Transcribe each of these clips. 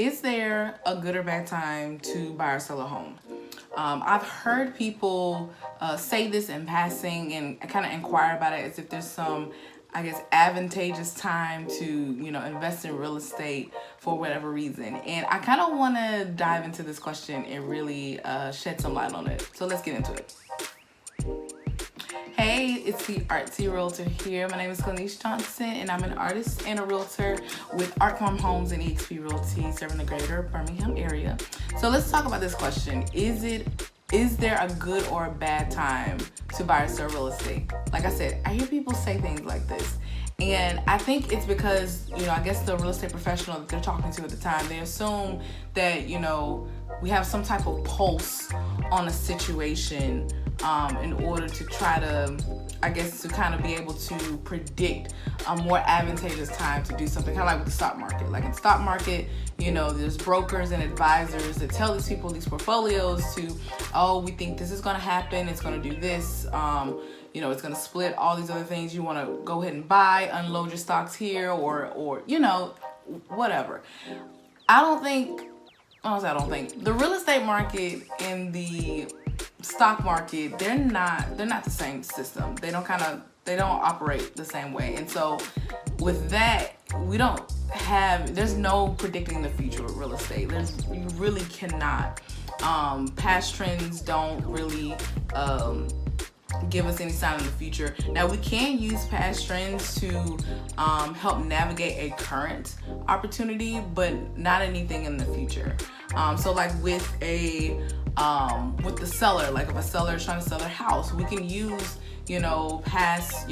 Is there a good or bad time to buy or sell a home? I've heard people say this in passing and kind of inquire about it as if there's some, I guess, advantageous time to, invest in real estate for whatever reason. And I kind of want to dive into this question and really shed some light on it. So let's get into it. Hey, it's the Artsy Realtor here. My name is Clenice Johnson, and I'm an artist and a realtor with artformhomes and EXP Realty, serving the greater Birmingham area. So let's talk about this question. Is there a good or a bad time to buy or sell real estate? Like I said, I hear people say things like this. And I think it's because, I guess the real estate professional that they're talking to at the time, they assume that, we have some type of pulse on a situation in order to try to, to kind of be able to predict a more advantageous time to do something, kind of like with the stock market. Like in the stock market, there's brokers and advisors that tell these people, these portfolios to, we think this is going to happen, it's going to do this, it's going to split all these other things. You want to go ahead and buy, unload your stocks here, or whatever. I don't think the real estate market and the stock market, they're not the same system. They don't operate the same way. And so with that, there's no predicting the future with real estate. You really cannot. Past trends don't really give us any sign in the future. Now, we can use past trends to help navigate a current opportunity, but not anything in the future. So like with the seller, like if a seller is trying to sell their house, we can use past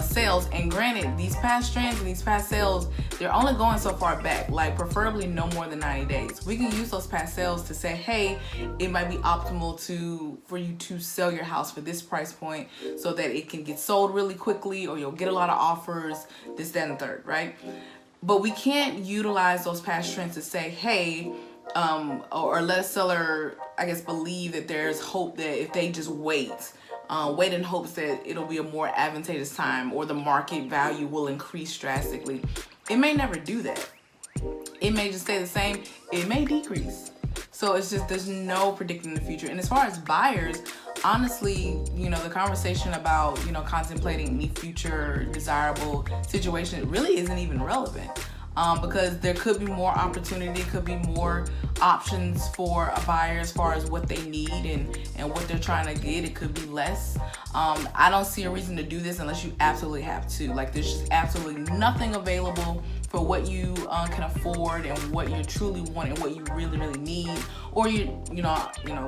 sales. And granted, these past trends and these past sales, they're only going so far back, like preferably no more than 90 days. We can use those past sales to say, hey, it might be optimal for you to sell your house for this price point so that it can get sold really quickly, or you'll get a lot of offers, this, that, and the third, right? But we can't utilize those past trends to say, hey, or let a seller, believe that there's hope that if they just wait in hopes that it'll be a more advantageous time or the market value will increase drastically. It may never do that. It may just stay the same. It may decrease. So it's just, there's no predicting the future. And as far as buyers, honestly, the conversation about, contemplating any future desirable situation really isn't even relevant. Because there could be more opportunity, could be more options for a buyer as far as what they need and what they're trying to get. It could be less. I don't see a reason to do this unless you absolutely have to. Like, there's just absolutely nothing available for what you can afford and what you truly want and what you really, really need. Or you're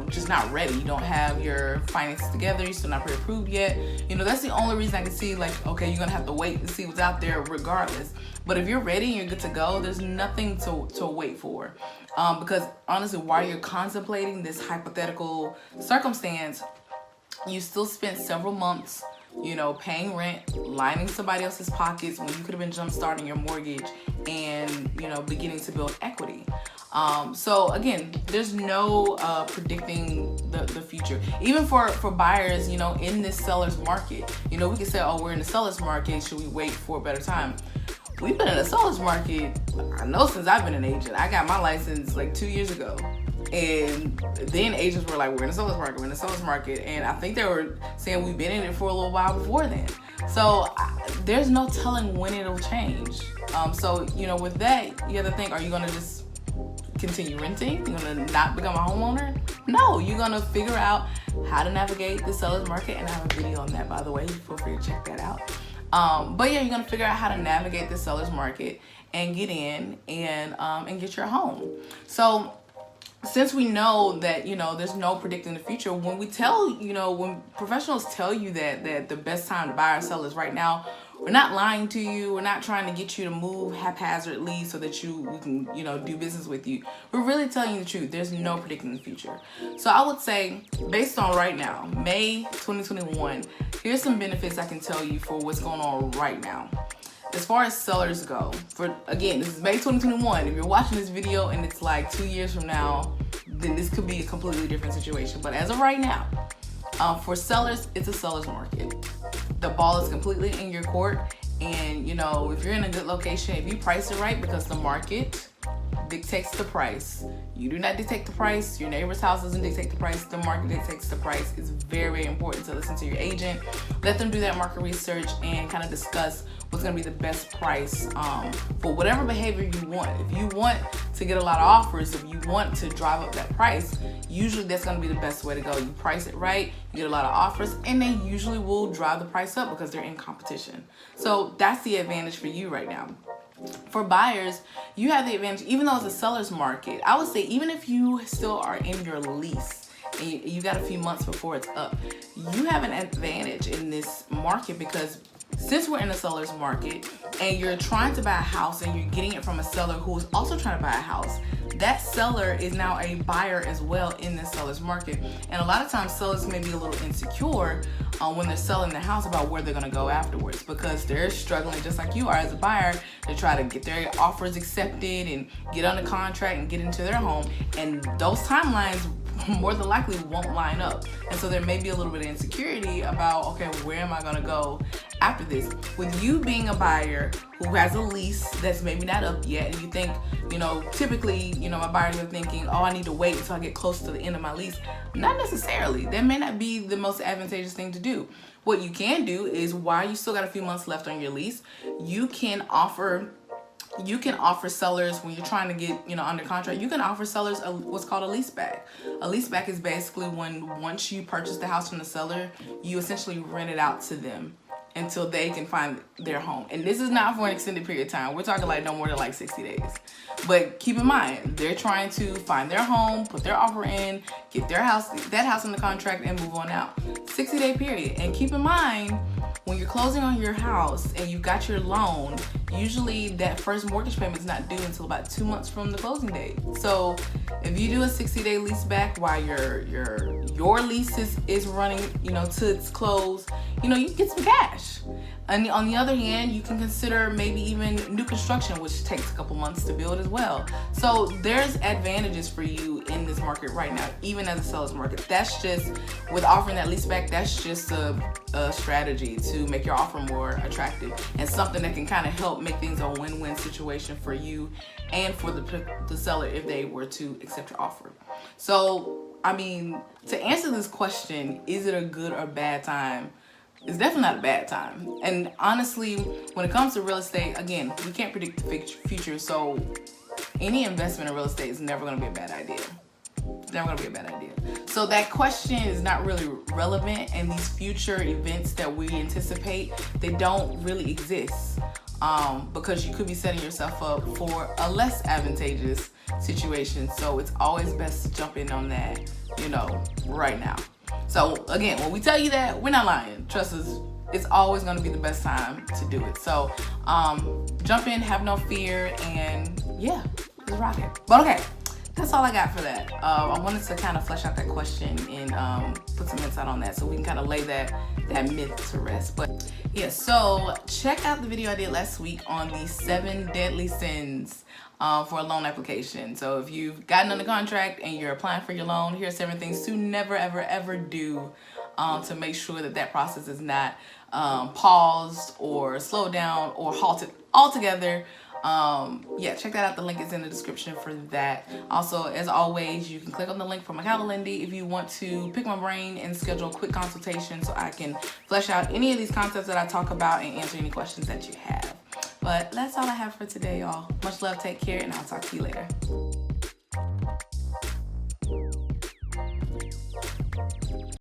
just not ready. You don't have your finances together. You're still not pre-approved yet. That's the only reason I can see, like, okay, you're gonna have to wait and see what's out there regardless. But if you're ready and you're good to go, there's nothing to wait for. Because honestly, while you're contemplating this hypothetical circumstance, you still spent several months, paying rent, lining somebody else's pockets when you could have been jump-starting your mortgage and, beginning to build equity. So again, there's no predicting the future. Even for buyers, in this seller's market, we can say, we're in the seller's market, should we wait for a better time? We've been in the seller's market, I know, since I've been an agent. I got my license like 2 years ago. And then agents were like, we're in the seller's market, we're in the seller's market. And I think they were saying we've been in it for a little while before then. So there's no telling when it'll change. So, with that, you have to think, are you gonna just continue renting? You're gonna not become a homeowner? No, you're gonna figure out how to navigate the seller's market. And I have a video on that, by the way. Feel free to check that out. But yeah, you're gonna figure out how to navigate the seller's market and get in and get your home. So since we know that, there's no predicting the future, when when professionals tell you that the best time to buy or sell is right now, we're not lying to you. We're not trying to get you to move haphazardly so that we can, do business with you. We're really telling you the truth. There's no predicting the future. So I would say, based on right now, May 2021, here's some benefits I can tell you for what's going on right now. As far as sellers go, again, this is May 2021. If you're watching this video and it's like 2 years from now, then this could be a completely different situation. But as of right now, for sellers, it's a seller's market. The ball is completely in your court. And, if you're in a good location, if you price it right, because the market, dictates the price. You do not dictate the price. Your neighbor's house doesn't dictate the price. The market dictates the price. It's very, very important to listen to your agent. Let them do that market research and kind of discuss what's going to be the best price for whatever behavior you want. If you want to get a lot of offers, if you want to drive up that price, usually that's going to be the best way to go. You price it right, you get a lot of offers, and they usually will drive the price up because they're in competition. So that's the advantage for you right now. For buyers, you have the advantage, even though it's a seller's market. I would say even if you still are in your lease and you got a few months before it's up, you have an advantage in this market because since we're in a seller's market and you're trying to buy a house and you're getting it from a seller who is also trying to buy a house, that seller is now a buyer as well in this seller's market. And a lot of times sellers may be a little insecure when they're selling the house about where they're going to go afterwards, because they're struggling just like you are as a buyer to try to get their offers accepted and get under contract and get into their home. And those timelines more than likely won't line up. And so there may be a little bit of insecurity about, okay, where am I going to go after this? With you being a buyer who has a lease that's maybe not up yet, and you think, typically, my buyers are thinking, oh, I need to wait until I get close to the end of my lease. Not necessarily. That may not be the most advantageous thing to do. What you can do is, while you still got a few months left on your lease, you can offer sellers, when you're trying to get under contract, you can offer sellers what's called a lease back. A lease back is basically when once you purchase the house from the seller, you essentially rent it out to them until they can find their home. And this is not for an extended period of time. We're talking like no more than like 60 days. But keep in mind, they're trying to find their home, put their offer in, get that house under contract, and move on out. 60-day period. And keep in mind, when you're closing on your house and you got your loan, usually that first mortgage payment is not due until about 2 months from the closing date. So if you do a 60-day lease back while your lease is running, to its close, you can get some cash. And on the other hand, you can consider maybe even new construction, which takes a couple months to build as well. So there's advantages for you in this market right now, even as a seller's market. That's just, with offering that lease back, that's just a strategy to make your offer more attractive and something that can kind of help make things a win-win situation for you and for the seller if they were to accept your offer. So, to answer this question, is it a good or bad time? It's definitely not a bad time. And honestly, when it comes to real estate, again, we can't predict the future, so any investment in real estate is never going to be a bad idea. It's never going to be a bad idea. So that question is not really relevant, and these future events that we anticipate, they don't really exist, because you could be setting yourself up for a less advantageous situation. So it's always best to jump in on that, right now. So again, when we tell you that, we're not lying. Trust us, it's always going to be the best time to do it. So jump in, have no fear, and yeah, just rock it. But okay, that's all I got for that. I wanted to kind of flesh out that question and put some insight on that so we can kind of lay that myth to rest. But yeah, so check out the video I did last week on the 7 deadly sins for a loan application. So if you've gotten under contract and you're applying for your loan, here's 7 things to never, ever, ever do to make sure that process is not paused or slowed down or halted altogether. Yeah, check that out. The link is in the description for that. Also, as always, you can click on the link for my Calendly if you want to pick my brain and schedule a quick consultation so I can flesh out any of these concepts that I talk about and answer any questions that you have. But that's all I have for today, y'all. Much love, take care, and I'll talk to you later.